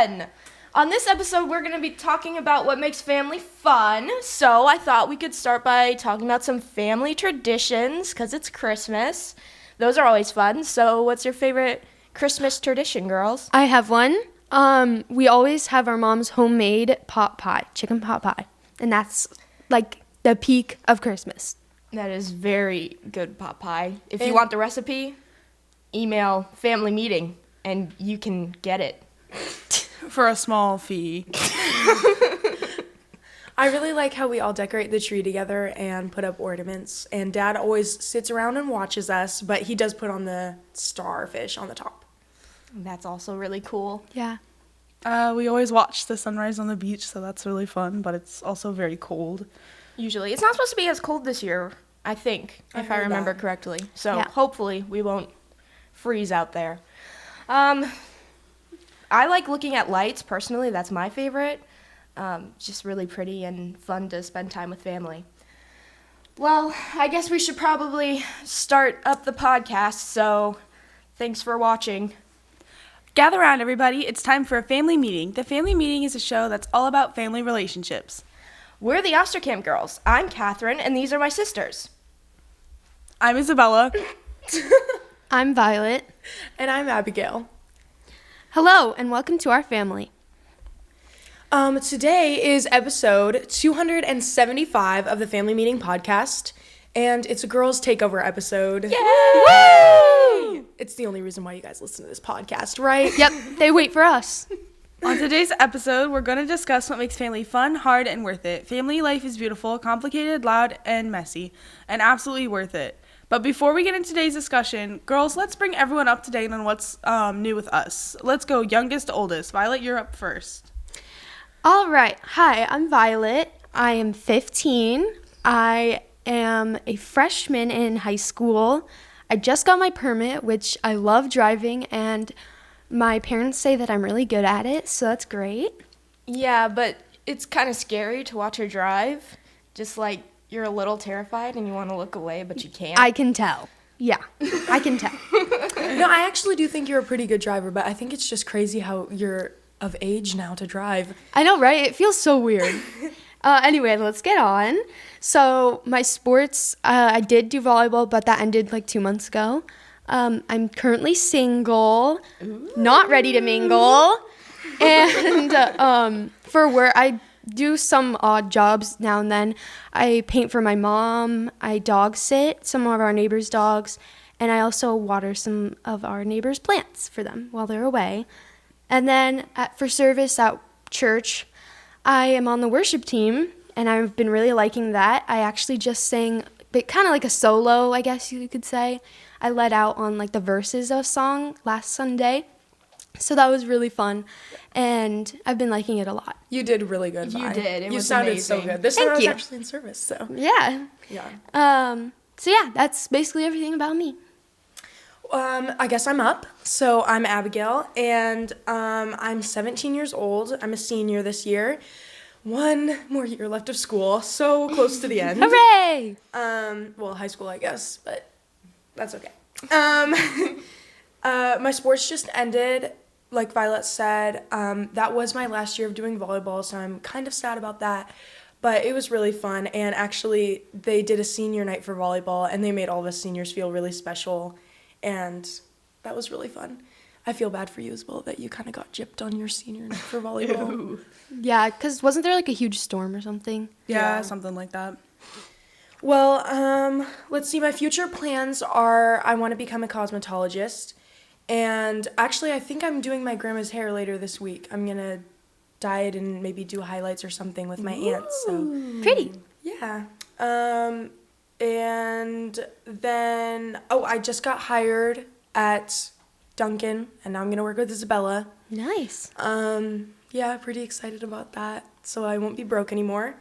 fun! On this episode, we're going to be talking about what makes family fun. So I thought we could start by talking about some family traditions, because it's Christmas. Those are always fun. So what's your favorite Christmas tradition, girls? I have one. We always have our mom's homemade pot pie, chicken pot pie. And that's like the peak of Christmas. That is very good pot pie. If you want the recipe, email family meeting and you can get it. For a small fee. I really like how we all decorate the tree together and put up ornaments. And Dad always sits around and watches us, but he does put on the starfish on the top. That's also really cool. Yeah. We always watch the sunrise on the beach, so that's really fun, but it's also very cold. Usually. It's not supposed to be as cold this year, I think, if I remember correctly. So hopefully we won't freeze out there. I like looking at lights, personally. That's my favorite. Just really pretty and fun to spend time with family. Well, I guess we should probably start up the podcast, so thanks for watching. Gather around, everybody. It's time for a family meeting. The Family Meeting is a show that's all about family relationships. We're the Osterkamp girls. I'm Catherine, and these are my sisters. I'm Isabella. I'm Violet. And I'm Abigail. Hello, and welcome to our family. Today is episode 275 of the Family Meeting podcast, and it's a girls' takeover episode. Yay! It's the only reason why you guys listen to this podcast, right? Yep, they wait for us. On today's episode, we're going to discuss what makes family fun, hard, and worth it. Family life is beautiful, complicated, loud, and messy, and absolutely worth it. But before we get into today's discussion, girls, let's bring everyone up to date on what's new with us. Let's go youngest to oldest. Violet, you're up first. All right. Hi, I'm Violet. I am 15. I am a freshman in high school. I just got my permit, which I love driving, and my parents say that I'm really good at it, so that's great. Yeah, but it's kind of scary to watch her drive. Just like you're a little terrified and you want to look away, but you can't. I can tell. Yeah, I can tell. No, I actually do think you're a pretty good driver, but I think it's just crazy how you're of age now to drive. I know, right? It feels so weird. Anyway, let's get on. So my sports, I did do volleyball, but that ended like 2 months ago. I'm currently single, not ready to mingle. And for work, I do some odd jobs now and then. I paint for my mom. I dog sit some of our neighbors' dogs. And I also water some of our neighbors' plants for them while they're away. And then for service at church, I am on the worship team. And I've been really liking that. I actually just sang, but kind of like a solo, I guess you could say. I led out on like the verses of a song last Sunday. So that was really fun, and I've been liking it a lot. You did really good, Vi. You did. It you was sounded amazing. so good. This Thank time I was you. actually in service, so. Yeah. So yeah, that's basically everything about me. I guess I'm up. So I'm Abigail, and I'm 17 years old. I'm a senior this year. One more year left of school, so close to the end. Hooray! Well, high school, I guess, but that's okay. My sports just ended. Like Violet said, that was my last year of doing volleyball, so I'm kind of sad about that. But it was really fun, and actually they did a senior night for volleyball, and they made all of us seniors feel really special, and that was really fun. I feel bad for you as well that you kind of got gypped on your senior night for volleyball. Yeah, because wasn't there like a huge storm or something? Yeah, something like that. Well, let's see. My future plans are I want to become a cosmetologist. And actually, I think I'm doing my grandma's hair later this week. I'm going to dye it and maybe do highlights or something with my aunt. So Pretty. yeah. And then, I just got hired at Duncan, and now I'm going to work with Isabella. Nice. Yeah, pretty excited about that. So I won't be broke anymore.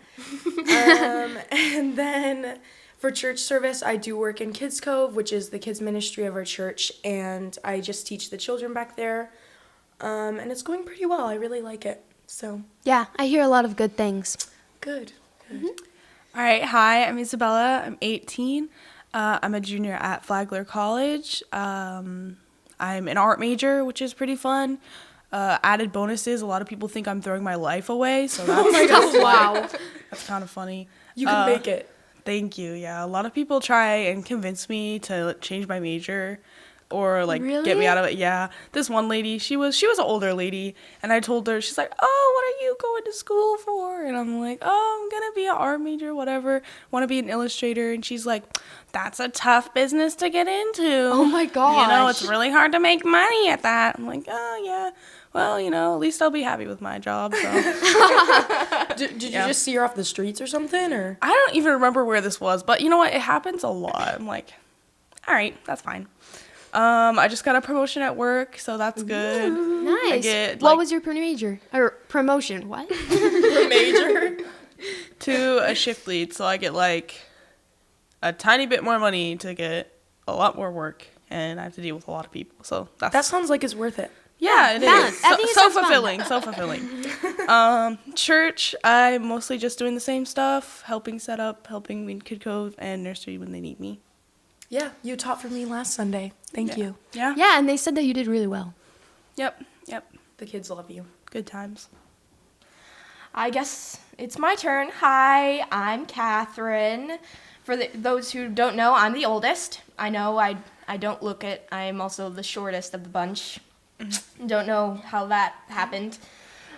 And then for church service, I do work in Kids Cove, which is the kids ministry of our church, and I just teach the children back there. And it's going pretty well. I really like it. So Yeah, I hear a lot of good things. good. Mm-hmm. All right, hi, I'm Isabella. I'm 18. I'm a junior at Flagler College. I'm an art major, which is pretty fun. added bonuses. A lot of people think I'm throwing my life away, so that's Wow. that's kind of funny. You can make it. Thank you. Yeah, a lot of people try and convince me to change my major or like get me Really? out of it. Yeah. This one lady, she was an older lady, and I told her, she's like, "Oh, what are you going to school for?" And I'm like, "Oh, I'm going to be an art major, whatever. Want to be an illustrator." And she's like, "That's a tough business to get into. Oh my gosh. You know, it's really hard to make money at that." I'm like, "Oh, yeah. Well, you know, at least I'll be happy with my job." So Did you Yeah. just see her off the streets or something, or? I don't even remember where this was, but you know what? It happens a lot. I'm like, all right, that's fine. I just got a promotion at work, so that's good. I Nice. get, What like, was your major? Or promotion? What? Major? to a shift lead, so I get like a tiny bit more money to get a lot more work, and I have to deal with a lot of people. So That sounds like it's worth it. yeah, it balance. is. I think it So sounds fun. fulfilling, so fulfilling. Church, I'm mostly just doing the same stuff, helping set up, helping in Kid Cove and nursery when they need me. Yeah, you taught for me last Sunday. Thank you. Yeah. Yeah, and they said that you did really well. Yep. The kids love you. Good times. I guess it's my turn. Hi, I'm Catherine. For those who don't know, I'm the oldest. I know I don't look it. I'm also the shortest of the bunch. Don't know how that happened.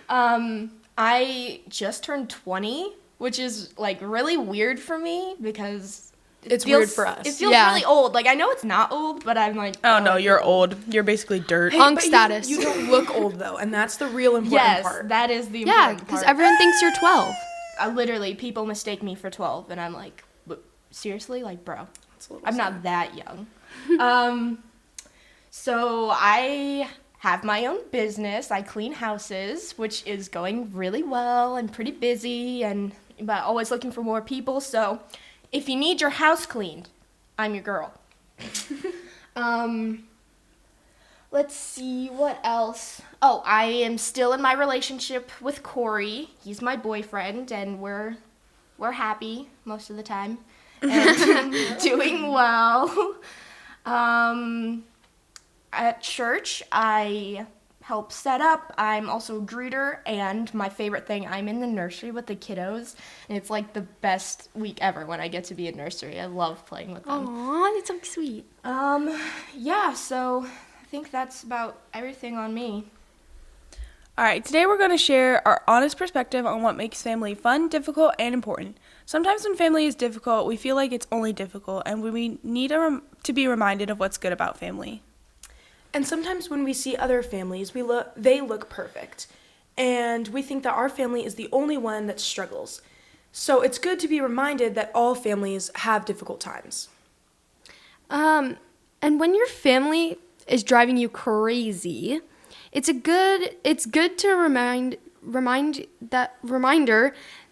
I just turned 20, which is like really weird for me because It's weird for us. It feels Yeah. really old. Like I know it's not old, but I'm like, Oh no, I you're feel old. You're basically dirt. Hey, Punk but status. You don't look old though, and that's the real important Yes, part. that is the Yeah, important because part. everyone thinks you're 12. Literally, people mistake me for 12, and I'm like, seriously? Like, bro, It's a little I'm sad. not that young. So I have my own business. I clean houses, which is going really well and pretty busy, but always looking for more people. So if you need your house cleaned, I'm your girl. Let's see, what else? Oh, I am still in my relationship with Corey. He's my boyfriend, and we're happy most of the time and doing well. At church, I help set up. I'm also a greeter, and my favorite thing, I'm in the nursery with the kiddos, and it's like the best week ever when I get to be in nursery. I love playing with them. Aw, that's so sweet. Yeah, so I think that's about everything on me. All right, today we're going to share our honest perspective on what makes family fun, difficult, and important. Sometimes when family is difficult, we feel like it's only difficult, and we need to be reminded of what's good about family. And sometimes when we see other families, they look perfect, and we think that our family is the only one that struggles. So it's good to be reminded that all families have difficult times. And when your family is driving you crazy, it's good to reminder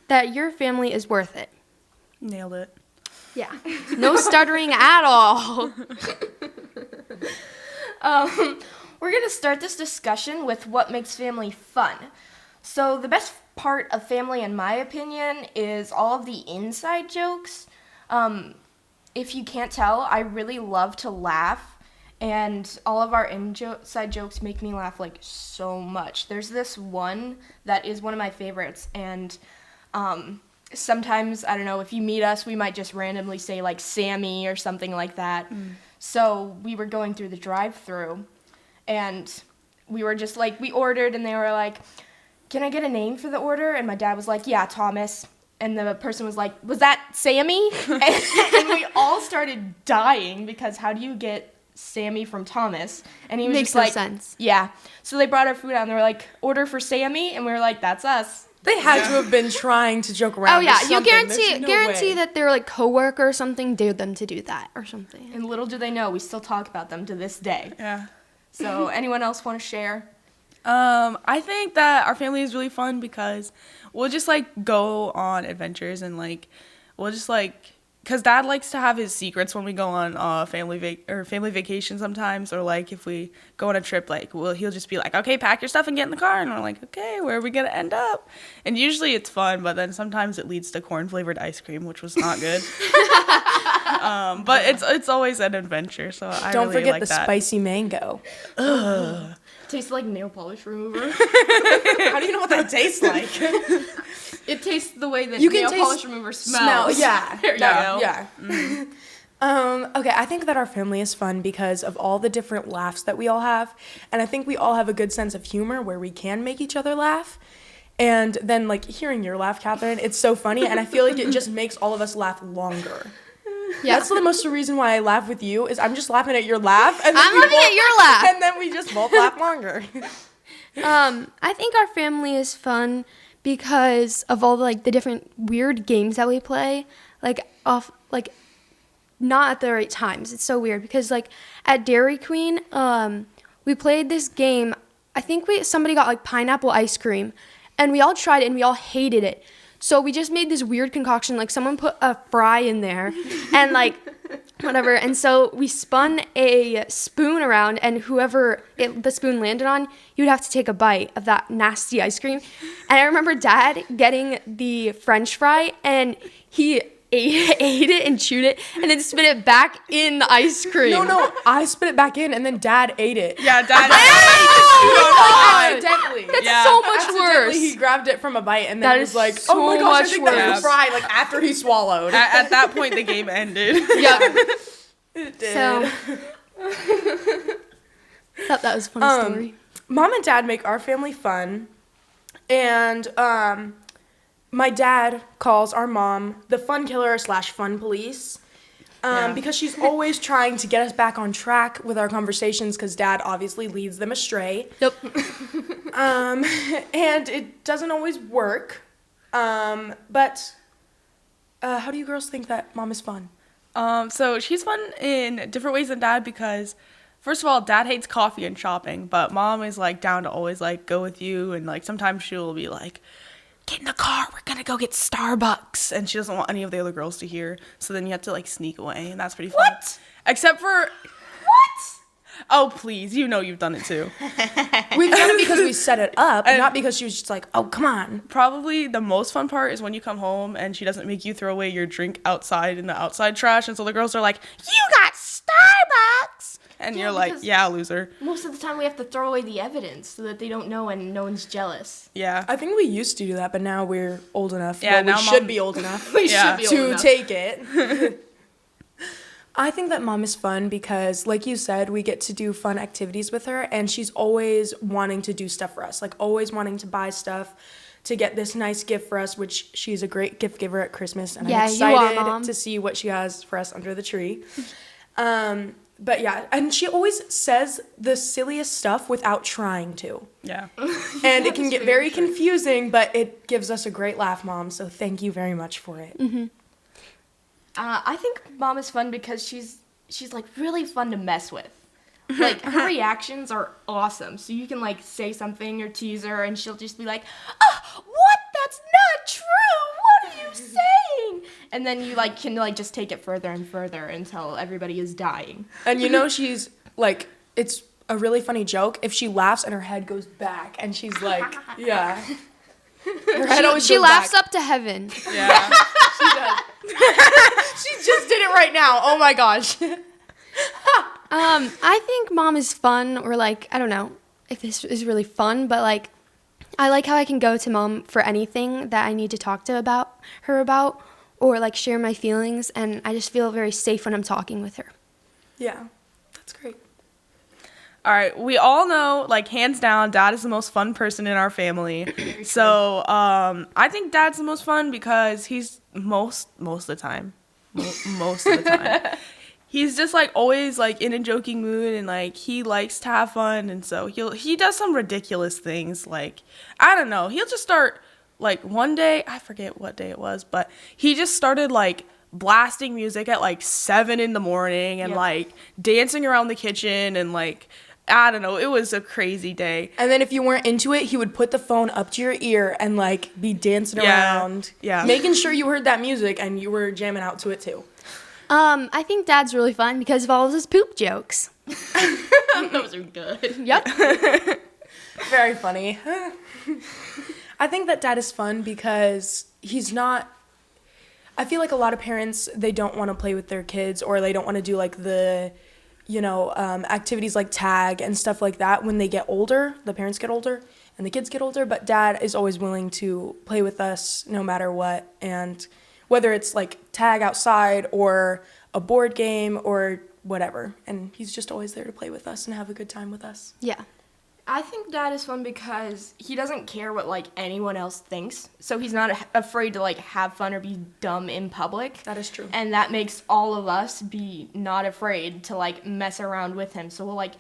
that your family is worth it. Nailed it. Yeah. No stuttering at all. We're going to start this discussion with what makes family fun. So the best part of family, in my opinion, is all of the inside jokes. If you can't tell, I really love to laugh, and all of our inside jokes make me laugh like so much. There's this one that is one of my favorites, and sometimes, I don't know, if you meet us, we might just randomly say like Sammy or something like that. So we were going through the drive-thru, and we were just like, we ordered, and they were like, "Can I get a name for the order?" And my dad was like, "Yeah, Thomas." And the person was like, "Was that Sammy?" and we all started dying because how do you get Sammy from Thomas? And he was Makes just no like, sense. yeah. So they brought our food out, and they were like, "Order for Sammy," and we were like, "That's us." They had to have been trying to joke around. Oh yeah, or you something. guarantee There's no guarantee way. that their like coworker or something dared them to do that or something. And little do they know, we still talk about them to this day. Yeah. So anyone else want to share? I think that our family is really fun because we'll just like go on adventures and like we'll just like because Dad likes to have his secrets when we go on family vacation sometimes, or like if we go on a trip, like he'll just be like, "Okay, pack your stuff and get in the car," and we're like, "Okay, where are we gonna end up?" And usually it's fun, but then sometimes it leads to corn flavored ice cream, which was not good. But it's always an adventure, so I Don't really forget like the that. spicy mango. Tastes like nail polish remover. How do you know what that tastes like? It tastes the way that You can nail taste polish remover smells. Yeah. There you go. Yeah. Okay, I think that our family is fun because of all the different laughs that we all have. And I think we all have a good sense of humor where we can make each other laugh. And then, like, hearing your laugh, Catherine, it's so funny. And I feel like it just makes all of us laugh longer. Yeah. That's the most reason why I laugh with you is I'm just laughing at your laugh. And then I'm laughing at your laugh. And then we just both laugh longer. I think our family is fun because of all the different weird games that we play, not at the right times. It's so weird because at Dairy Queen, we played this game. I think somebody got pineapple ice cream, and we all tried it and we all hated it. So we just made this weird concoction. Someone put a fry in there, and whatever. And so we spun a spoon around, and whoever the spoon landed on, you'd have to take a bite of that nasty ice cream. And I remember Dad getting the French fry, and he ate it and chewed it, and then spit it back in the ice cream. No, I spit it back in, and then Dad ate it. Yeah, Dad. Accidentally. That's so much Accidentally, worse. he grabbed it from a bite, and then That was is like, so "Oh my gosh, I much think that's worse. a fry." After he swallowed. At that point, the game ended. Yeah. It did. So thought that was a funny story. Mom and Dad make our family fun, and my dad calls our mom the fun killer / fun police. Because she's always trying to get us back on track with our conversations because Dad obviously leads them astray. Nope. And it doesn't always work. But how do you girls think that Mom is fun? So she's fun in different ways than Dad because, first of all, Dad hates coffee and shopping, but Mom is down to always go with you, and sometimes she'll be like, "Get in the car, we're gonna go get Starbucks," and she doesn't want any of the other girls to hear, so then you have to sneak away, and that's pretty fun. What? Except for what? Oh please, you've done it too. We've done it because we set it up, and not because she was just like, "Oh, come on." Probably the most fun part is when you come home and she doesn't make you throw away your drink outside in the outside trash, and so the girls are like, "You got Starbucks," and you're like, because "Yeah, loser." Most of the time we have to throw away the evidence so that they don't know and no one's jealous. Yeah. I think we used to do that, but now we're old enough. Yeah, well, now we should Mom- be old enough We Yeah. should be old to enough. take it. I think that Mom is fun because, like you said, we get to do fun activities with her, and she's always wanting to do stuff for us, always wanting to buy stuff to get this nice gift for us, which she's a great gift giver at Christmas, and Yeah, I'm you are, excited Mom. to see what she has for us under the tree. But yeah, and she always says the silliest stuff without trying to. Yeah. And it can get very confusing, but it gives us a great laugh, Mom, so thank you very much for it. I think Mom is fun because she's really fun to mess with. Her reactions are awesome. So you can say something or tease her, and she'll just be like, "Oh, what? That's not true. What are you saying?" And then you can just take it further and further until everybody is dying. And she's it's a really funny joke if she laughs and her head goes back, and she's yeah. Her head always She goes laughs back. up to heaven. Yeah. She does. She just did it right now. Oh my gosh. I think Mom is fun, or I don't know if this is really fun, but I like how I can go to Mom for anything that I need to talk to her about, or share my feelings, and I just feel very safe when I'm talking with her. Yeah, that's great. All right, we all know, hands down, Dad is the most fun person in our family. So, I think Dad's the most fun because he's most of the time, most of the time, he's just always in a joking mood, and he likes to have fun, and so he does some ridiculous things. I don't know, he'll just start one day, I forget what day it was, but he just started blasting music at 7 in the morning and dancing around the kitchen and I don't know, it was a crazy day. And then if you weren't into it, he would put the phone up to your ear and be dancing around. Yeah. Making sure you heard that music and you were jamming out to it too. I think Dad's really fun because of all of his poop jokes. Those are good. Yep. Very funny. I think that Dad is fun because he's not. I feel like a lot of parents, they don't want to play with their kids, or they don't want to do the activities like tag and stuff like that when they get older, the parents get older and the kids get older, but dad is always willing to play with us no matter what. And whether it's like tag outside or a board game or whatever. And he's just always there to play with us and have a good time with us. Yeah. I think dad is fun because he doesn't care what like anyone else thinks. So he's not afraid to like have fun or be dumb in public. That is true. And that makes all of us be not afraid to like mess around with him. So we'll like,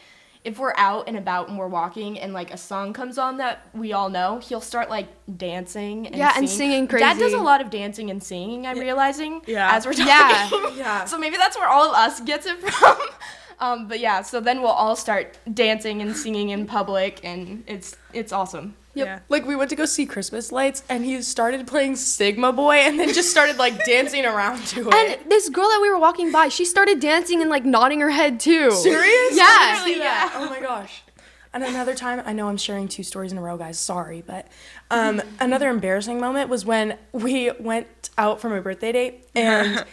if we're out and about and we're walking and like a song comes on that we all know, he'll start like dancing and and singing crazy. Dad does a lot of dancing and singing, I'm realizing, as we're talking. Yeah. So maybe that's where all of us gets it from. But yeah, so then we'll all start dancing and singing in public, and it's awesome. Yep. Yeah. Like we went to go see Christmas lights and he started playing Sigma Boy and then just started like dancing around to it. And this girl that we were walking by, she started dancing and like nodding her head too. Serious? Yeah. Really? Yeah. Oh my gosh. And another time, I know I'm sharing 2 stories in a row, guys, sorry, but another embarrassing moment was when we went out for my birthday date and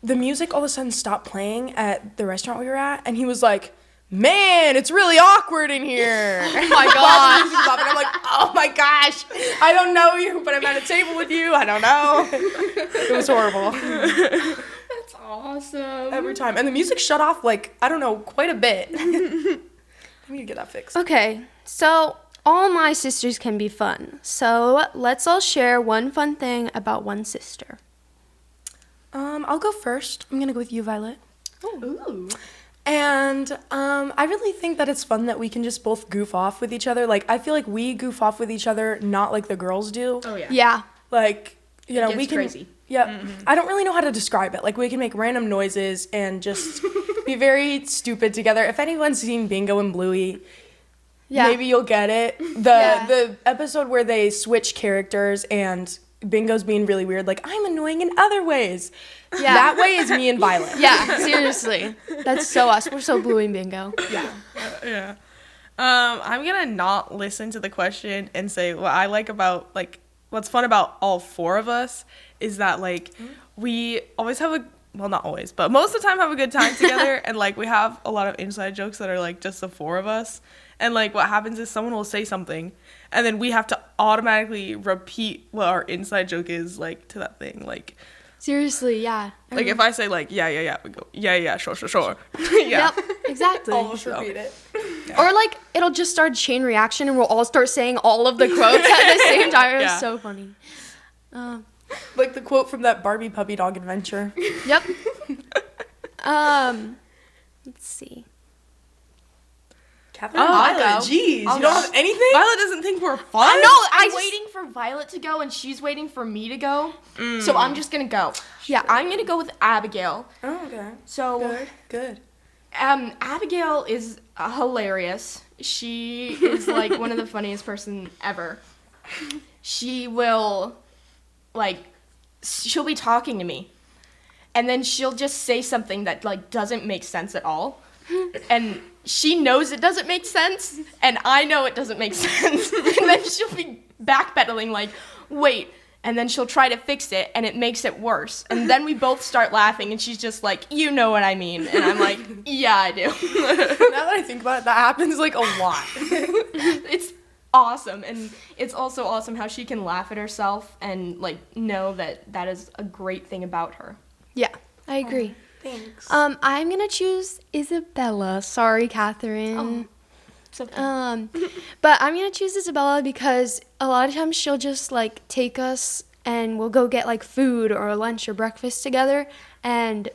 the music all of a sudden stopped playing at the restaurant we were at, and he was like, man, it's really awkward in here. Oh my gosh. And I'm like, oh my gosh, I don't know you, but I'm at a table with you. I don't know. It was horrible. That's awesome. Every time. And the music shut off, like, I don't know, quite a bit. I need to get that fixed. Okay, so all my sisters can be fun. So let's all share one fun thing about one sister. I'll go first. I'm going to go with you, Violet. Ooh. And I really think that it's fun that we can just both goof off with each other. Like, I feel like we goof off with each other, not like the girls do. Oh, yeah. Yeah. Like, you know, It we gets can. crazy. Yeah. I don't really know how to describe it. Like, we can make random noises and just be very stupid together. If anyone's seen Bingo and Bluey, maybe you'll get it. The episode where they switch characters and Bingo's being really weird, like, I'm annoying in other ways. Yeah. That way is me and Violet. Yeah, seriously. That's so us. We're so Blue and Bingo. Yeah. Yeah. I'm gonna not listen to the question and say what I like about, like, what's fun about all 4 of us is that, like, we always have well, not always, but most of the time have a good time together, and, like, we have a lot of inside jokes that are, like, just the 4 of us, and, like, what happens is someone will say something, and then we have to automatically repeat what our inside joke is, like, to that thing, like... Seriously, yeah. Like, if I say, like, yeah, we go, yeah, sure. Yeah. Yep, exactly. Almost repeat it. Or, like, it'll just start a chain reaction and we'll all start saying all of the quotes at the same time. It was Yeah. so funny. Like the quote from that Barbie puppy dog adventure. Yep. Let's see. Catherine, I'll Violet, go. jeez, I'll you don't go. have anything? Violet doesn't think we're fun? I'm waiting for Violet to go, and she's waiting for me to go. So I'm just going to go. Yeah. I'm going to go with Abigail. Oh, okay. So Good. Abigail is hilarious. She is, like, one of the funniest person ever. She will, like, she'll be talking to me, and then she'll just say something that, like, doesn't make sense at all. And she knows it doesn't make sense, and I know it doesn't make sense. And then she'll be backpedaling like, wait, and then she'll try to fix it, and it makes it worse. And then we both start laughing, and she's just like, you know what I mean. And I'm like, yeah, I do. Now that I think about it, that happens, like, a lot. It's awesome, and it's also awesome how she can laugh at herself and, like, know that that is a great thing about her. Yeah, I agree. Thanks. I'm gonna choose Isabella. Sorry, Catherine. It's okay. But I'm gonna choose Isabella because a lot of times she'll just like take us and we'll go get like food or lunch or breakfast together, and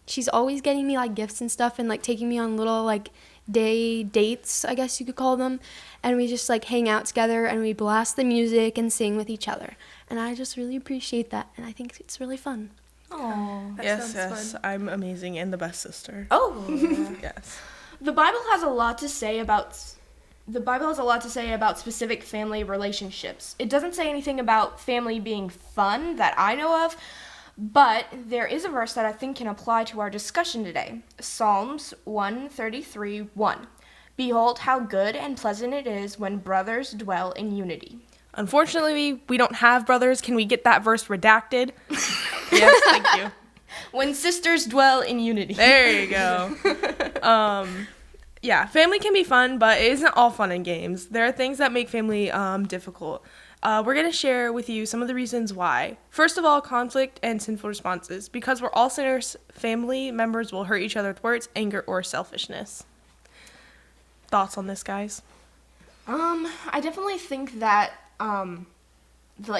she's always getting me like gifts and stuff and like taking me on little like dates, I guess you could call them, and we just like hang out together and we blast the music and sing with each other, and I just really appreciate that, and I think it's really fun. Aww. Yes, I'm amazing and the best sister. Oh. Yes. The Bible has a lot to say about specific family relationships. It doesn't say anything about family being fun that I know of, but there is a verse that I think can apply to our discussion today. Psalms 133:1. Behold how good and pleasant it is when brothers dwell in unity. Unfortunately, we don't have brothers. Can we get that verse redacted? Yes, thank you. When sisters dwell in unity. There you go. Yeah, family can be fun, but it isn't all fun and games. There are things that make family difficult. We're going to share with you some of the reasons why. First of all, conflict and sinful responses. Because we're all sinners, family members will hurt each other with words, anger, or selfishness. Thoughts on this, guys? I definitely think that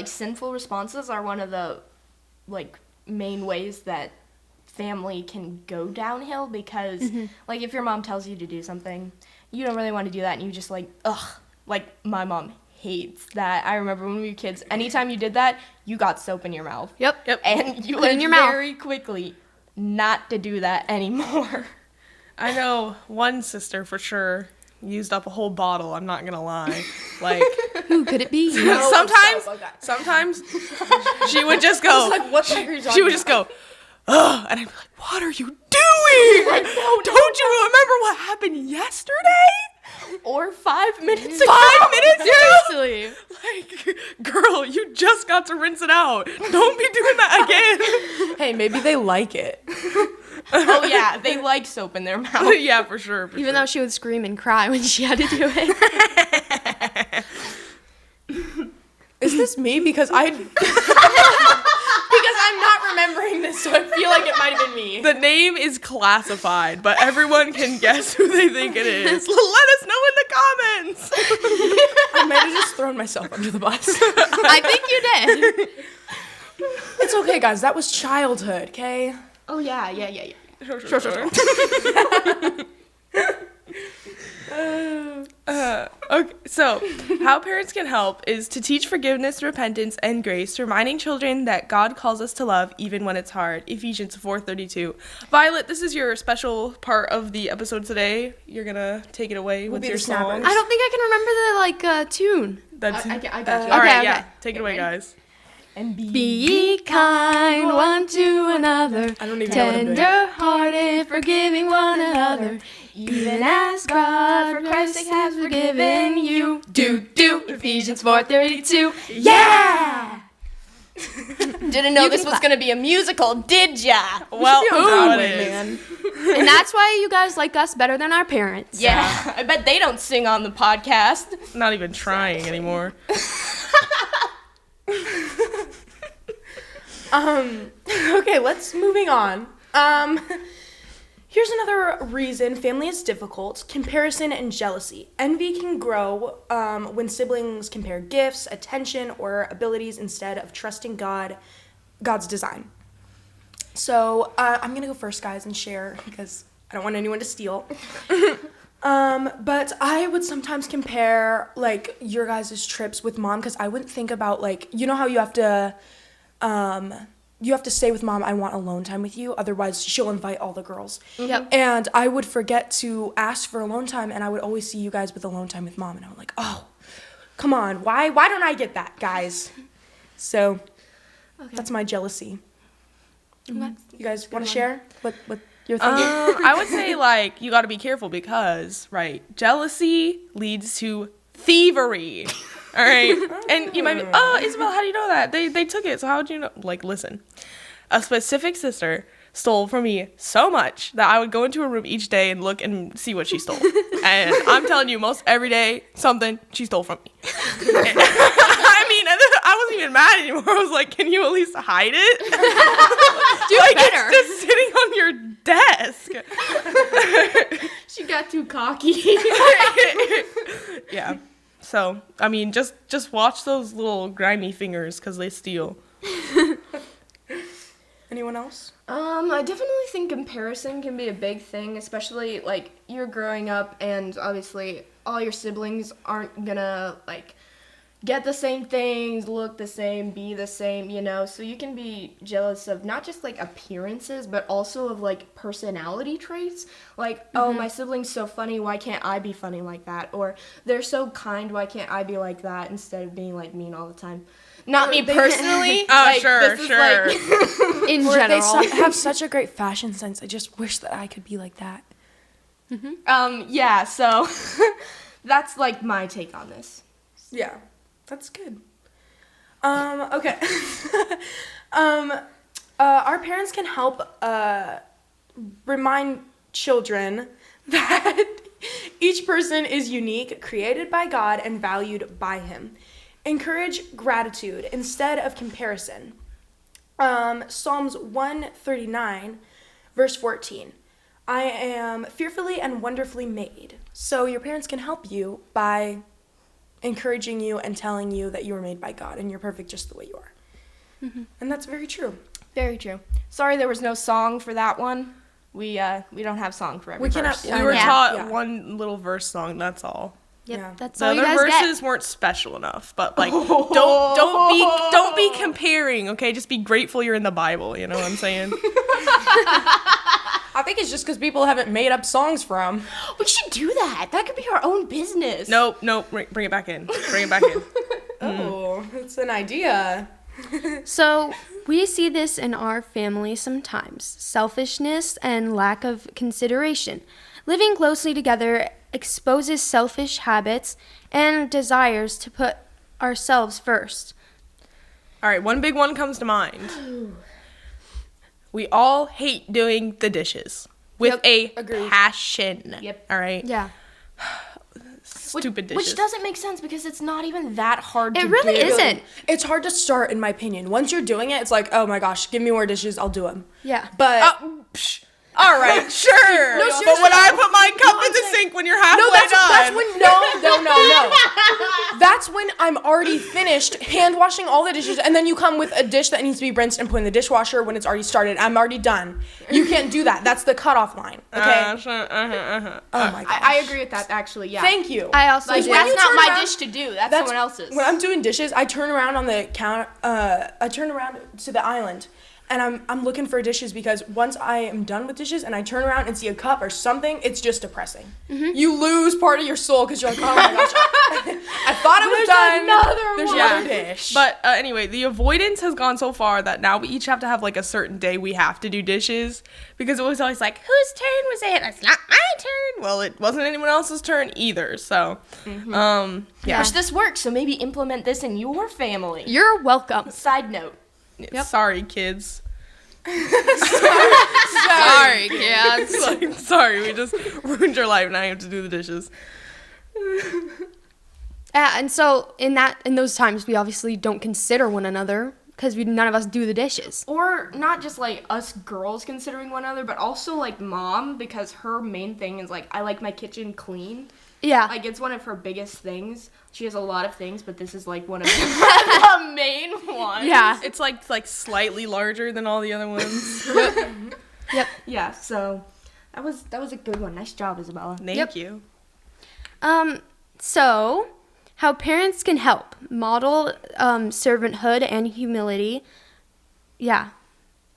sinful responses are one of the main ways that family can go downhill, because if your mom tells you to do something, you don't really want to do that, and you just my mom hates that. I remember when we were kids, anytime you did that, you got soap in your mouth. Yep. And you Put it learned in your mouth very quickly not to do that anymore. I know one sister for sure used up a whole bottle, I'm not gonna lie. Who could it be? Sometimes she would just go, she would just go, ugh, and I'd be like, what are you doing? Don't you remember what happened yesterday? Or 5 minutes ago. 5 minutes ago? Seriously. Girl, you just got to rinse it out. Don't be doing that again. Hey, maybe they like it. Oh yeah, they like soap in their mouth. Yeah, for sure. Even though she would scream and cry when she had to do it. Is this me? Because I'm not remembering this, so I feel like it might have been me. The name is classified, but everyone can guess who they think it is. Let us know in the comments. I might have just thrown myself under the bus. I think you did. It's okay, guys. That was childhood, okay? Oh yeah. Sure. Okay, so how parents can help is to teach forgiveness, repentance, and grace, reminding children that God calls us to love even when it's hard. Ephesians 4:32. Violet, this is your special part of the episode today. You're gonna take it away with be your the snappers. song. I don't think I can remember the tune. I got you. All right, Okay, yeah, okay. take it away, guys. And Be ye kind one to another, I don't even know what I'm doing. tender-hearted, forgiving one another, even as God for Christ's sake has forgiven you. Do Ephesians 4:32. Yeah! Didn't know this was gonna be a musical, did ya? Well, Broadway, it is. man. And that's why you guys like us better than our parents. Yeah, I bet they don't sing on the podcast. Not even trying anymore. Okay, moving on. Here's another reason family is difficult: comparison and jealousy. Envy can grow when siblings compare gifts, attention, or abilities instead of trusting God's design. So I'm gonna go first, guys, and share because I don't want anyone to steal. But I would sometimes compare your guys' trips with mom, because I wouldn't think about you know how you have to say with mom, I want alone time with you, otherwise she'll invite all the girls. Yep. And I would forget to ask for alone time, and I would always see you guys with alone time with mom, and I'm like, oh, come on, why don't I get that, guys? So that's my jealousy. You guys want to share what you're thinking? I would say you got to be careful because jealousy leads to thievery. All right, and you might be, oh, Isabel, how do you know that? They took it, so how would you know? Listen, a specific sister stole from me so much that I would go into her room each day and look and see what she stole. And I'm telling you, most every day, something she stole from me. I mean, I wasn't even mad anymore. I was like, can you at least hide it? Do better. It's just sitting on your desk. She got too cocky. Yeah. So, I mean, just watch those little grimy fingers because they steal. Anyone else? I definitely think comparison can be a big thing, especially you're growing up and obviously all your siblings aren't gonna get the same things, look the same, be the same, so you can be jealous of not just appearances, but also of personality traits, oh, my sibling's so funny, why can't I be funny like that? Or they're so kind, why can't I be like that, instead of being mean all the time? Not me personally. Oh, sure. In Or general. they have such a great fashion sense. I just wish that I could be like that. Yeah, so that's my take on this. Yeah, that's good. Okay. Our parents can help remind children that each person is unique, created by God, and valued by Him. Encourage gratitude instead of comparison. Psalms 139, verse 14. I am fearfully and wonderfully made. So your parents can help you by encouraging you and telling you that you were made by God and you're perfect just the way you are. Mm-hmm. And that's very true. Very true. Sorry there was no song for that one. We don't have song for every verse. We were taught one little verse song, that's all. Yep, Yeah. that's The all you other guys verses get. weren't special enough, but like don't be comparing, okay? Just be grateful you're in the Bible, you know what I'm saying? I think it's just because people haven't made up songs for them. We should do that. That could be our own business. Nope, bring it back in. Bring it back in. Oh, it's an idea. So we see this in our family sometimes. Selfishness and lack of consideration. Living closely together exposes selfish habits and desires to put ourselves first. All right, one big one comes to mind. We all hate doing the dishes with a passion. Yep. All right? Yeah. Stupid dishes. Which doesn't make sense because it's not even that hard to do. It really isn't. It's hard to start, in my opinion. Once you're doing it, it's like, oh my gosh, give me more dishes, I'll do them. Yeah. But All right, sure. No, but seriously. when I put my cup in the sink when you're halfway that's done. when no. That's when I'm already finished hand washing all the dishes, and then you come with a dish that needs to be rinsed and put in the dishwasher when it's already started. I'm already done. You can't do that. That's the cutoff line. Okay. Sure, Oh my gosh. I agree with that actually. Yeah. Thank you. I also Like do. that's you not turn my around- dish to do. That's someone else's. When I'm doing dishes, I turn around on the counter. I turn around to the island, and I'm looking for dishes because once I am done with dishes and I turn around and see a cup or something, it's just depressing. Mm-hmm. You lose part of your soul because you're like, oh my gosh, I thought it was done. There's another dish. But anyway, the avoidance has gone so far that now we each have to have like a certain day we have to do dishes because it was always like, whose turn was it? It's not my turn. Well, it wasn't anyone else's turn either. So, yeah. Wish this works, so maybe implement this in your family. You're welcome. Side note. Sorry, kids. Sorry, kids. Like, sorry, we just ruined your life. Now you have to do the dishes. And so in those times, we obviously don't consider one another because none of us do the dishes. Or not just like us girls considering one another, but also like mom, because her main thing is like, I like my kitchen clean. Yeah. Like it's one of her biggest things. She has a lot of things, but this is like one of the main ones. Yeah. It's like slightly larger than all the other ones. Yep. Yeah, so that was a good one. Nice job, Isabella. Thank you. So how parents can help model servanthood and humility. Yeah.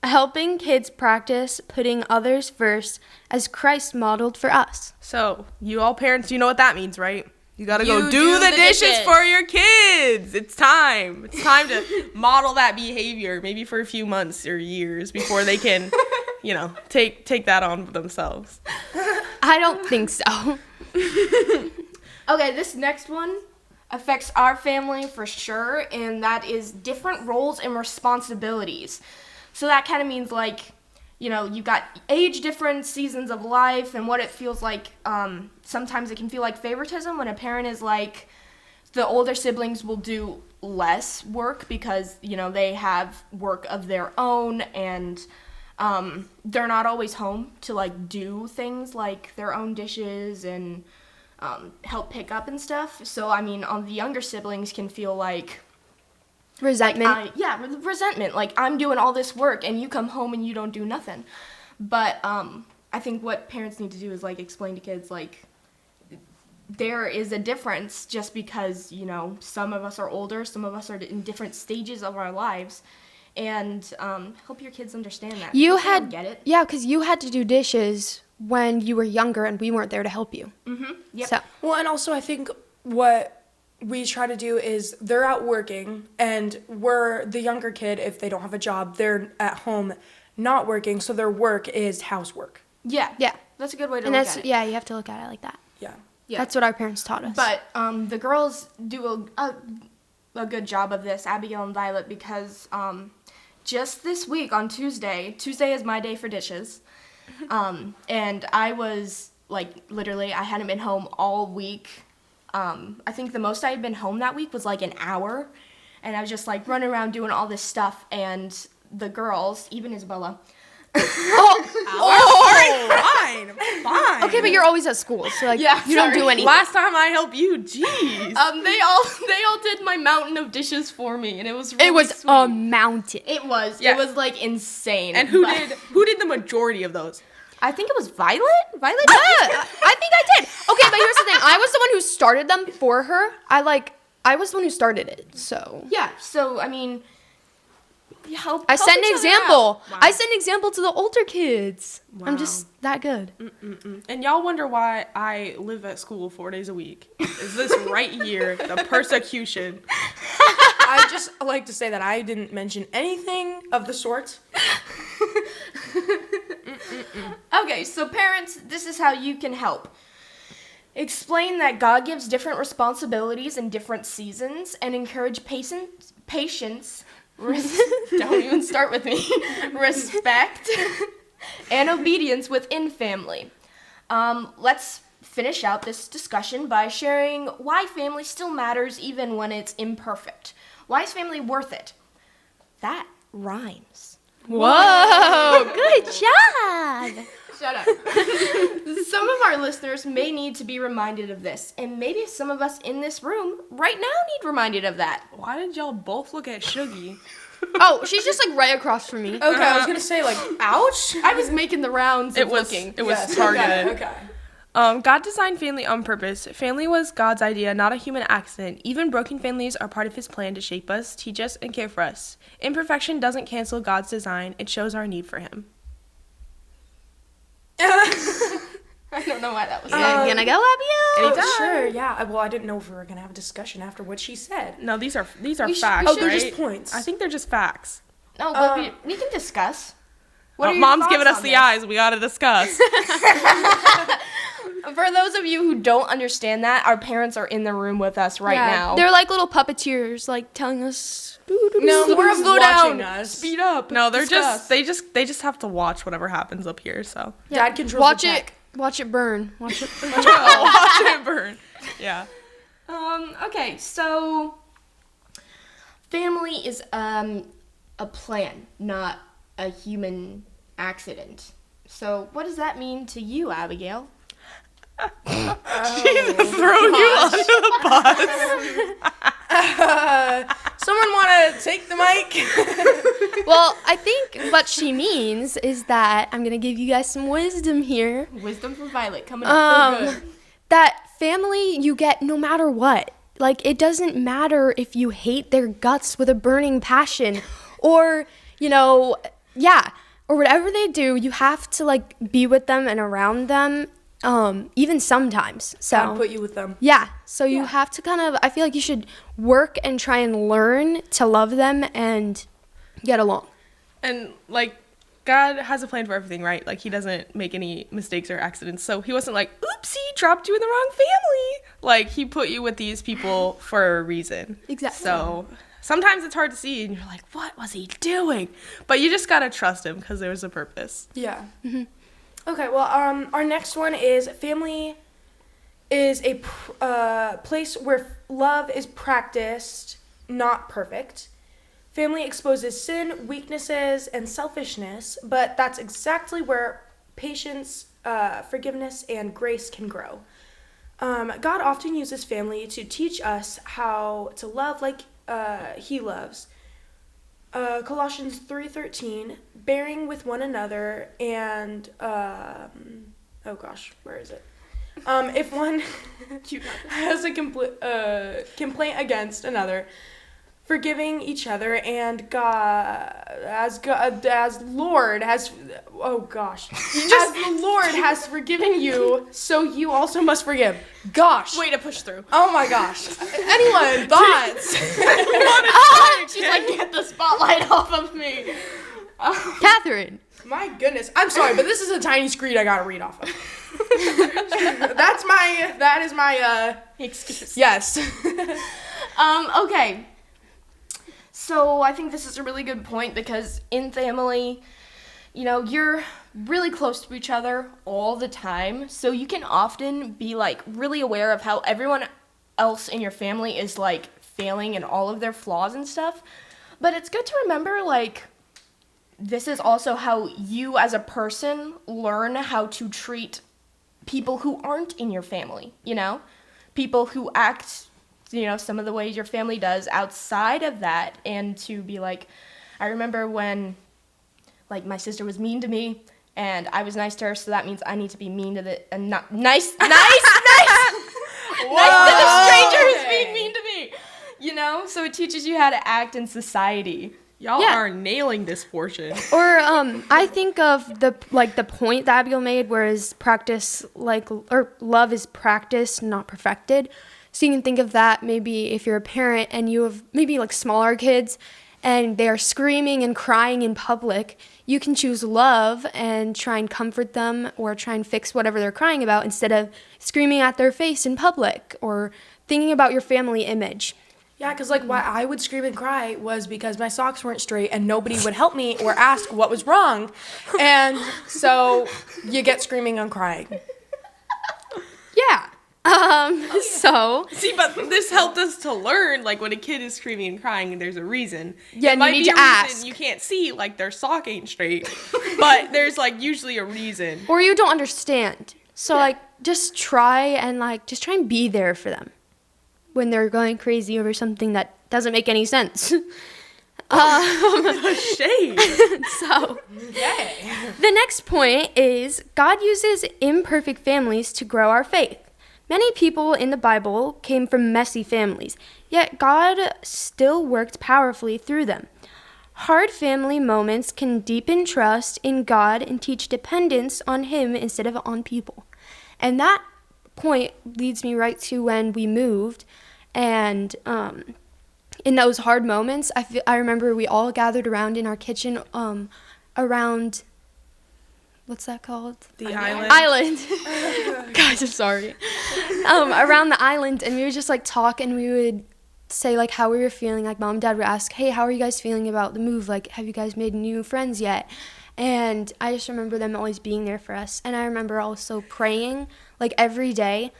Helping kids practice putting others first as Christ modeled for us. So, you all parents, you know what that means, right? You gotta go You do the dishes dishes. for your kids. It's time. It's time to model that behavior, maybe for a few months or years before they can, take that on themselves. I don't think so. Okay, this next one affects our family for sure, and that is different roles and responsibilities. So that kind of means like, you've got age difference, seasons of life, and what it feels like. Sometimes it can feel like favoritism when a parent is like, the older siblings will do less work because, they have work of their own, and they're not always home to like do things like their own dishes and help pick up and stuff. So, on the younger siblings can feel like, Resentment. resentment. Like, I'm doing all this work and you come home and you don't do nothing. But I think what parents need to do is like explain to kids like there is a difference just because, some of us are older, some of us are in different stages of our lives, and help your kids understand that. You They don't had get it. Yeah, because you had to do dishes when you were younger and we weren't there to help you. Mm-hmm. Yep. So Well, and also I think what we try to do is they're out working and we're the younger kid. If they don't have a job, they're at home not working, so their work is housework. Yeah. Yeah. That's a good way to and look that's at it. you have to look at it like that. Yeah. Yeah. That's what our parents taught us. But the girls do a good job of this, Abigail and Violet, because just this week on Tuesday is my day for dishes, and I was like literally I hadn't been home all week. I think the most I had been home that week was like an hour, and I was just like running around doing all this stuff, and the girls, even Isabella. Fine. Okay, but you're always at school, so like Yeah, you don't do sorry. anything. Last time I helped you, jeez. They all did my mountain of dishes for me, and it was really It was sweet. a mountain. Yeah. It was like insane. And who but- did the majority of those? I think it was Violet. Violet. Yeah, I think I did. Okay, but here's the thing. I was the one who started them for her. I was the one who started it, so. Yeah. So I mean, help. I set each an other example. Wow. I set an example to the older kids. Wow. I'm just that good. And y'all wonder why I live at school 4 days a week. Is this right here, the persecution? I just like to say that I didn't mention anything of the sort. Okay, so parents, this is how you can help. Explain that God gives different responsibilities in different seasons, and encourage patience. Don't even start with me. Respect and obedience within family. Let's finish out this discussion by sharing why family still matters even when it's imperfect. Why is family worth it? That rhymes. Whoa, good job. Shut up. Some of our listeners may need to be reminded of this, and maybe some of us in this room right now need reminded of that. Why did y'all both look at Shuggy? Oh, she's just like right across from me. Okay, I was gonna say like, ouch. I was making the rounds of looking. It was Yes, targeted. Okay. God designed family on purpose. Family was God's idea, not a human accident. Even broken families are part of his plan to shape us, teach us, and care for us. Imperfection doesn't cancel God's design. It shows our need for him. I don't know why that was I'm gonna go up you. Anytime. Sure, yeah. Well, I didn't know if we were gonna have a discussion after what she said. No, these are We facts, should- they're right? just points. I think they're just facts. No, but we can discuss. What are your Mom's thoughts giving us on the this? eyes. We gotta discuss. For those of you who don't understand that, our parents are in the room with us right now. They're like little puppeteers, like telling us. No, Slow we're down. watching us. Speed up. No, they're Discuss. they just have to watch whatever happens up here. So Dad controls Watch the it. tech. Watch it burn. Watch it. watch it burn. Yeah. Okay, so family is a plan, not a human accident. So what does that mean to you, Abigail? Jesus, throw you under the bus. Someone want to take the mic? Well, I think what she means is that I'm gonna give you guys some wisdom here. Wisdom from Violet coming up for good. That family you get no matter what. Like, it doesn't matter if you hate their guts with a burning passion or, or whatever they do, you have to, like, be with them and around them, even sometimes. So, God put you with them. yeah. So you have to kind of, I feel like you should work and try and learn to love them and get along. And like, God has a plan for everything, right? Like, he doesn't make any mistakes or accidents. So he wasn't like, oopsie, dropped you in the wrong family. Like, he put you with these people for a reason. Exactly. So sometimes it's hard to see, and you're like, what was he doing? But you just gotta trust him because there's a purpose. Yeah. Okay, well, our next one is family is a place where love is practiced, not perfect. Family exposes sin, weaknesses, and selfishness, but that's exactly where patience, forgiveness, and grace can grow. God often uses family to teach us how to love like he loves. Colossians 3:13, bearing with one another, and where is it? If one has a complaint against another, forgiving each other, and as the Lord has forgiven you, so you also must forgive. Gosh. Way to push through. Oh my gosh. Anyone, thoughts? She's like, get the spotlight off of me. Catherine. My goodness. I'm sorry, but this is a tiny screen I gotta read off of. That is my Excuse. yes. Okay. So I think this is a really good point because in family, you're really close to each other all the time, so you can often be like really aware of how everyone else in your family is like failing and all of their flaws and stuff. But it's good to remember, like, this is also how you as a person learn how to treat people who aren't in your family, people who act, some of the ways your family does outside of that, and to be like, I remember when, like, my sister was mean to me, and I was nice to her, so that means I need to be mean to not nice to the stranger who's being mean to me, So it teaches you how to act in society. Y'all are nailing this portion. Or I think of the point that Abigail made, whereas love is practiced, not perfected. So you can think of that maybe if you're a parent and you have maybe like smaller kids and they are screaming and crying in public, you can choose love and try and comfort them or try and fix whatever they're crying about instead of screaming at their face in public or thinking about your family image. Yeah, because, like, why I would scream and cry was because my socks weren't straight and nobody would help me or ask what was wrong. And so you get screaming and crying. Yeah. So. See, but this helped us to learn, like, when a kid is screaming and crying and there's a reason. Yeah, it might you need be to a ask. reason you can't see, like, their sock ain't straight. But there's, like, usually a reason. Or you don't understand. So, just try and be there for them when they're going crazy over something that doesn't make any sense. Shade. So, the next point is God uses imperfect families to grow our faith. Many people in the Bible came from messy families, yet God still worked powerfully through them. Hard family moments can deepen trust in God and teach dependence on Him instead of on people. And that point leads me right to when we moved. And in those hard moments, I remember we all gathered around in our kitchen around, what's that called? The island. Island. Guys, I'm sorry. Around the island, and we would just, like, talk, and we would say, like, how we were feeling. Like, Mom and Dad would ask, hey, how are you guys feeling about the move? Like, have you guys made new friends yet? And I just remember them always being there for us. And I remember also praying, like, every day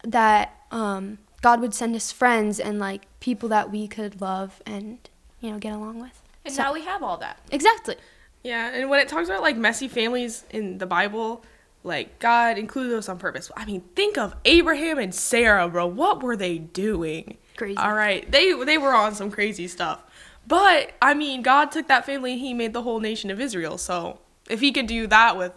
that God would send us friends and, like, people that we could love and, get along with. And now we have all that. Exactly. Yeah, and when it talks about, like, messy families in the Bible, like, God included those on purpose. I mean, think of Abraham and Sarah, bro. What were they doing? Crazy. All right. They were on some crazy stuff. But, I mean, God took that family and He made the whole nation of Israel. So, if He could do that with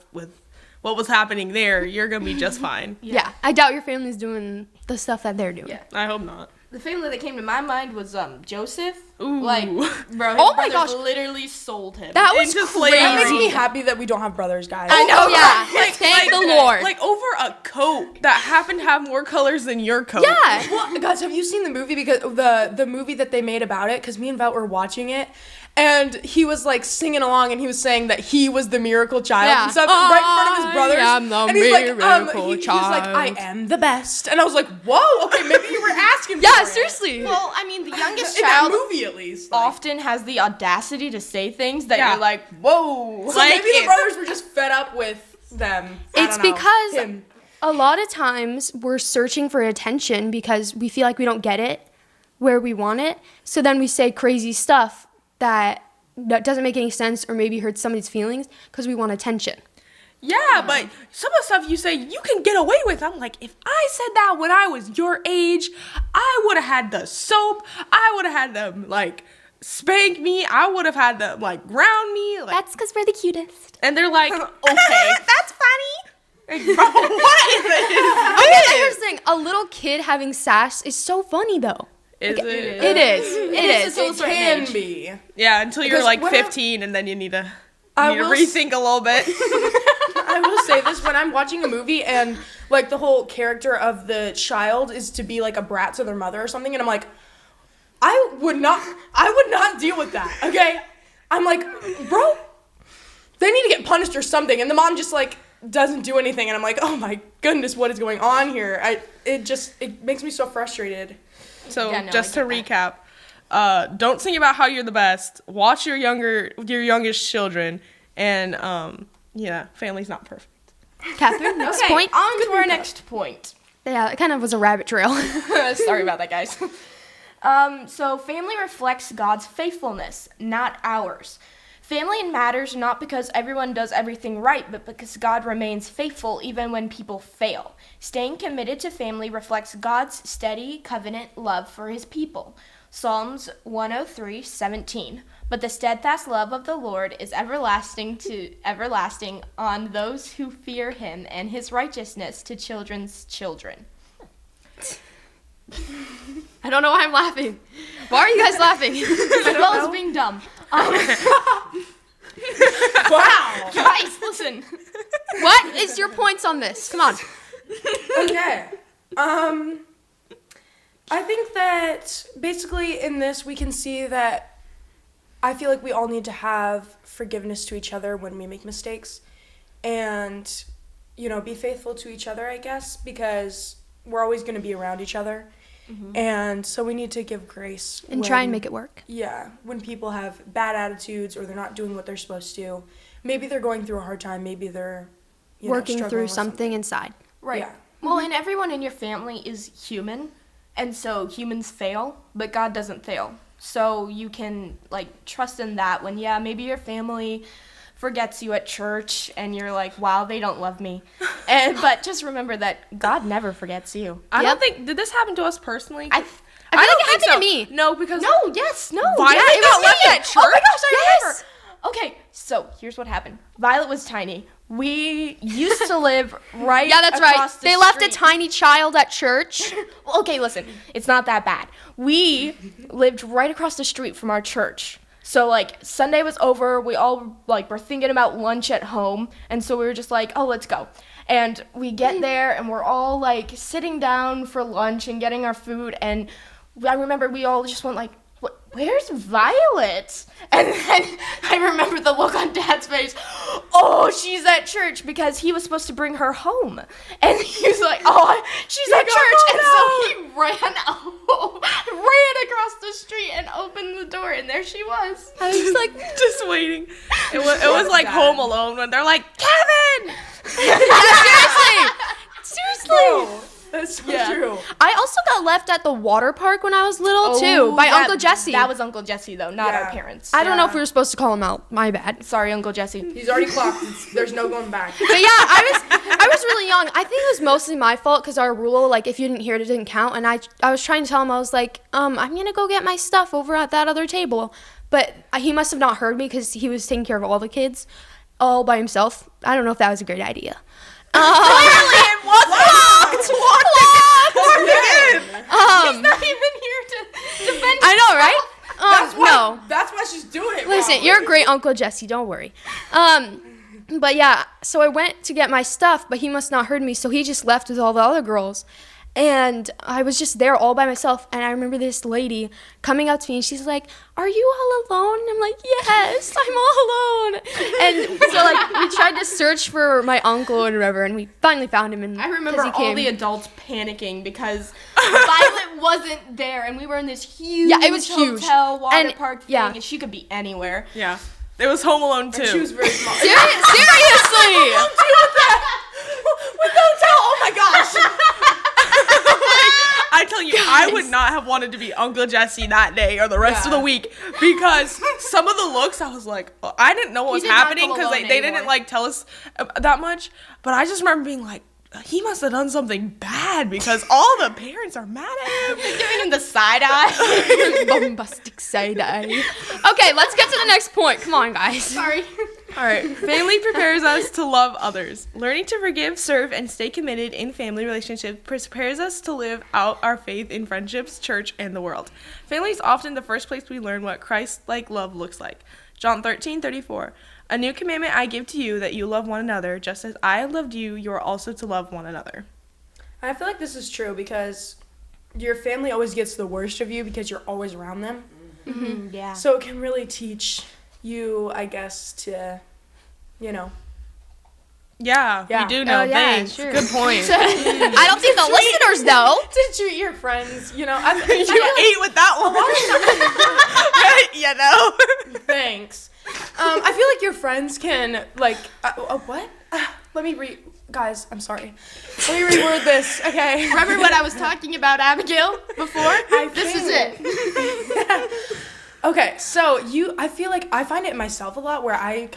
what was happening there, you're going to be just fine. Yeah. I doubt your family's doing the stuff that they're doing. Yeah. I hope not. The family that came to my mind was Joseph. Ooh. Like, bro, his Oh my brothers gosh. literally sold him. That was Into crazy. That makes me slavery. happy that we don't have brothers, guys. I know, yeah. Like Thank the Lord. Like, over a coat that happened to have more colors than your coat. Yeah. Well, guys, have you seen the movie? Because the movie that they made about it, because me and Val were watching it, and he was like singing along, and he was saying that he was the miracle child Yeah. and stuff right in front of his brothers. I am the and he's miracle he was like, I child. am the best, and I was like, whoa, okay, maybe you were asking. Yeah, for it. seriously. Well, I mean, the youngest In that child movie, at least. Like, often has the audacity to say things that Yeah. you're like, whoa. so like maybe the it- brothers were just fed up with them. I It's don't know. because Him. a lot of times we're searching for attention because we feel like we don't get it where we want it. So then we say crazy stuff that doesn't make any sense or maybe hurts somebody's feelings because we want attention. Yeah, but some of the stuff you say you can get away with. I'm like, if I said that when I was your age, I would have had the soap. I would have had them, like, spank me. I would have had them, like, ground me. Like, That's because we're the cutest. and they're like, okay. That's funny. Like, bro, what is it? Okay, here's the thing. A little kid having sass is so funny, though. Is it? It is. It is. Until a It certain can age. be. Yeah, until you're Because like when 15, and then you need to I will rethink a little bit. I will say this, when I'm watching a movie and like the whole character of the child is to be like a brat to their mother or something, and I'm like, I would not deal with that, okay? I'm like, bro, they need to get punished or something, and the mom just like doesn't do anything, and I'm like, oh my goodness, what is going on here? It makes me so frustrated. So Yeah, no, just I to get recap, don't sing about how you're the best. Watch your youngest children, And yeah, family's not perfect. Catherine, next Okay, point. on to our next point. Yeah, it kind of was a rabbit trail. Sorry about that, guys. So family reflects God's faithfulness, not ours. Family matters not because everyone does everything right, but because God remains faithful even when people fail. Staying committed to family reflects God's steady covenant love for his people. Psalms 103:17. But the steadfast love of the Lord is everlasting on those who fear him, and his righteousness to children's children. I don't know why I'm laughing. Why are you guys laughing? As well as being dumb. Wow. Guys, listen. What is your points on this? Come on. Okay. I think that basically in this we can see that I feel like we all need to have forgiveness to each other when we make mistakes and, be faithful to each other, I guess, because we're always going to be around each other. Mm-hmm. And so we need to give grace. And try and make it work. Yeah, when people have bad attitudes or they're not doing what they're supposed to. Maybe they're going through a hard time. Maybe they're working struggling through with something inside. Right. Yeah. Well, and everyone in your family is human, and so humans fail, but God doesn't fail. So you can, trust in that when, maybe your family forgets you at church, and you're like, wow, they don't love me. But just remember that God never forgets you. I don't think, did this happen to us personally? I feel like it happened to me. No, because No, yes, no. Violet yeah, it got was left me. at church? Oh my gosh, I Yes. remember. Okay, so here's what happened. Violet was tiny. We used to live right Yeah, that's right. across the They left a street. tiny child at church. Well, okay, listen. It's not that bad. We lived right across the street from our church. So, Sunday was over. We all, were thinking about lunch at home. And so we were just like, oh, let's go. And we get there, and we're all, sitting down for lunch and getting our food. And I remember we all just went, where's Violet? And then I remember the look on Dad's face. Oh, she's at church, because he was supposed to bring her home. And he was like, oh, she's at church. And so he ran across the street and opened the door, and there she was. I was like, just waiting. It was like Home Alone when they're like, Kevin! seriously. That's so true. I also got left at the water park when I was little, too, by Uncle Jesse. That was Uncle Jesse, though, not our parents. I don't know if we were supposed to call him out. My bad. Sorry, Uncle Jesse. He's already clocked. There's no going back. But yeah, I was really young. I think it was mostly my fault because our rule, if you didn't hear it, it didn't count. And I was trying to tell him, I was like, I'm going to go get my stuff over at that other table. But he must have not heard me because he was taking care of all the kids all by himself. I don't know if that was a great idea. Clearly it wasn't. He's not even here to defend I know, right? No. That's why she's doing it. Listen, you're a great Uncle Jesse. Don't worry. But yeah, so I went to get my stuff, but he must not heard me, so he just left with all the other girls. And I was just there all by myself, and I remember this lady coming up to me, and she's like, are you all alone? And I'm like, yes, I'm all alone. And so, we tried to search for my uncle and whatever, and we finally found him. And I remember 'cause he all came. the adults panicking because Violet wasn't there, and we were in this huge Yeah, it was huge. hotel water And, park thing, yeah. and she could be anywhere. Yeah. It was Home Alone too. She was very small. Seriously! Oh my gosh! I tell you, I would not have wanted to be Uncle Jesse that day or the rest of the week because some of the looks, I was like, I didn't know what was did not happening come because alone they didn't anymore. tell us that much. But I just remember being like, he must have done something bad because all the parents are mad at him. Giving him the side eye. Bombastic side eye. Okay, let's get to the next point. Come on, guys. Sorry. All right. Family prepares us to love others. Learning to forgive, serve, and stay committed in family relationships prepares us to live out our faith in friendships, church, and the world. Family is often the first place we learn what Christ-like love looks like. John 13:34. A new commandment I give to you, that you love one another, just as I have loved you, you are also to love one another. I feel like this is true because your family always gets the worst of you because you're always around them. Mm-hmm. Yeah. So it can really teach you, I guess, to, Yeah, Yeah. we do know. Oh, yeah, Thanks. sure. Good point. I don't think the listeners know. to treat your friends, You ate with that one. Thanks. I feel like your friends can, like, what? Let me guys, I'm sorry. Let me reword this, okay? Remember what I was talking about, Abigail, before? This is it. Okay, so I feel like I find it in myself a lot where I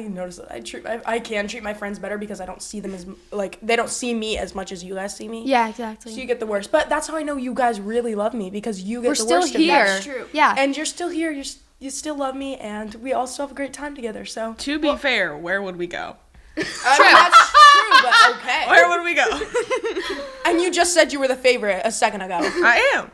notice that I can treat my friends better because I don't see them as, like, they don't see me as much as you guys see me. Yeah, exactly. So you get the worst. But that's how I know you guys really love me, because you get We're the still worst of here. that. That's true. Yeah. And you're still here. You still love me, and we all still have a great time together. So To be fair, where would we go? that's true, but okay. Where would we go? And you just said you were the favorite a second ago. I am.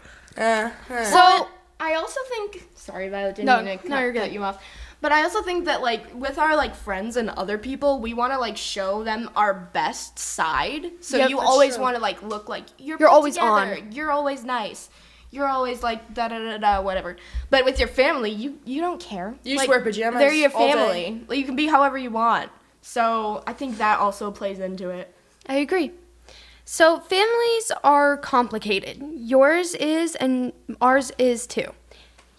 So I also think, sorry, Violet, didn't mean to you're good. cut you off. But I also think that, like, with our, like, friends and other people, we want to, like, show them our best side. So Yep, you that's always true. want to, like, look like you're You're put always together, on. you're always nice, you're always, like, da-da-da-da, whatever. But with your family, you don't care. You just Like, wear pajamas They're your all day. family. Like, you can be however you want. So I think that also plays into it. I agree. So families are complicated. Yours is and ours is too.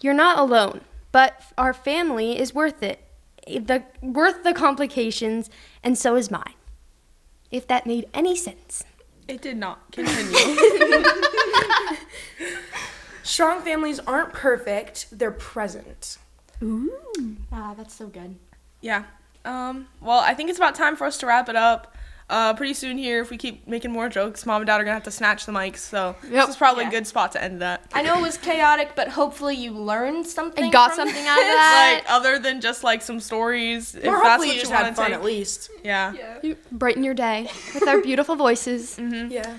You're not alone, but our family is worth it. Worth the complications, and so is mine. If that made any sense. It did not. Continue. Strong families aren't perfect. They're present. Ah, that's so good. Yeah. Well, I think it's about time for us to wrap it up. Pretty soon here, if we keep making more jokes, Mom and Dad are going to have to snatch the mics. So this is probably Yeah. a good spot to end that. I know it was chaotic, but hopefully you learned something. And got from something this. out of that. Like, other than just, like, some stories. If Or that's hopefully what you just want had to fun take. at least. Yeah. You brighten your day with our beautiful voices. Yeah.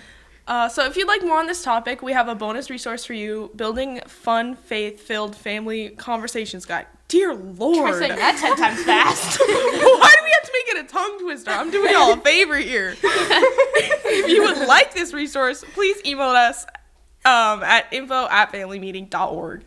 So if you'd like more on this topic, we have a bonus resource for you, Building Fun, Faith-Filled Family Conversations Guide. Dear Lord. Try saying that 10 times fast. Why do we have to make it a tongue twister? I'm doing y'all a favor here. If you would like this resource, please email us at info@familymeeting.org.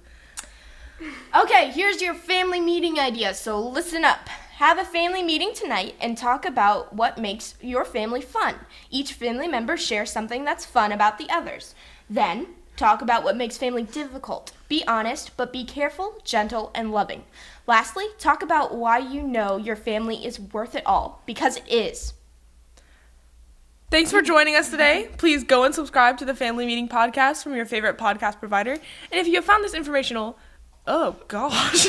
Okay, here's your family meeting idea, so listen up. Have a family meeting tonight and talk about what makes your family fun. Each family member shares something that's fun about the others. Then, talk about what makes family difficult. Be honest, but be careful, gentle, and loving. Lastly, talk about why you know your family is worth it all, because it is. Thanks for joining us today. Please go and subscribe to the Family Meeting podcast from your favorite podcast provider. And if you have found this informational, oh gosh.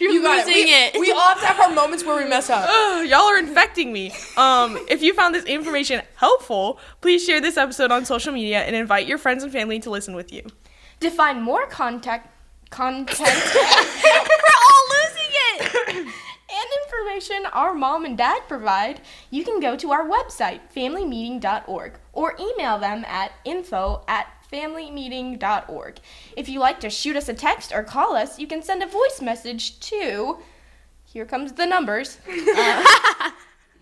You're got it. We all have to have our moments where we mess up. Y'all are infecting me. If you found this information helpful, please share this episode on social media and invite your friends and family to listen with you. To find more content. We're all losing it. And information our mom and dad provide, you can go to our website, familymeeting.org, or email them at info@familymeeting.org. If you like to shoot us a text or call us, you can send a voice message to, here comes the numbers,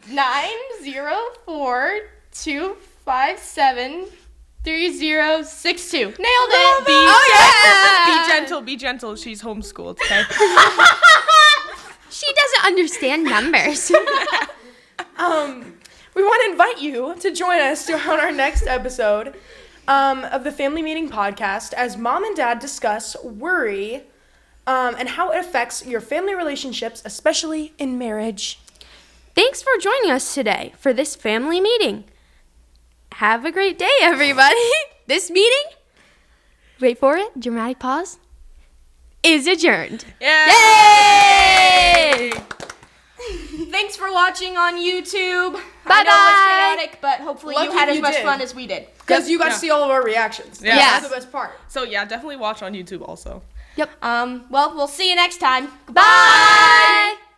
904-257-3062. Nailed it! Be gentle. She's homeschooled, okay? She doesn't understand numbers. We want to invite you to join us on our next episode of the Family Meeting podcast as Mom and Dad discuss worry and how it affects your family relationships, especially in marriage. Thanks for joining us today for this family meeting. Have a great day, everybody. This meeting, wait for it, dramatic pause, is adjourned. Yay! Thanks for watching on YouTube. I Bye-bye. know it was chaotic, but hopefully Lucky you had as you much did. fun as we did. Because you got Yeah. to see all of our reactions. Yeah. Yes. That's the best part. So yeah, definitely watch on YouTube also. Well, we'll see you next time. Bye.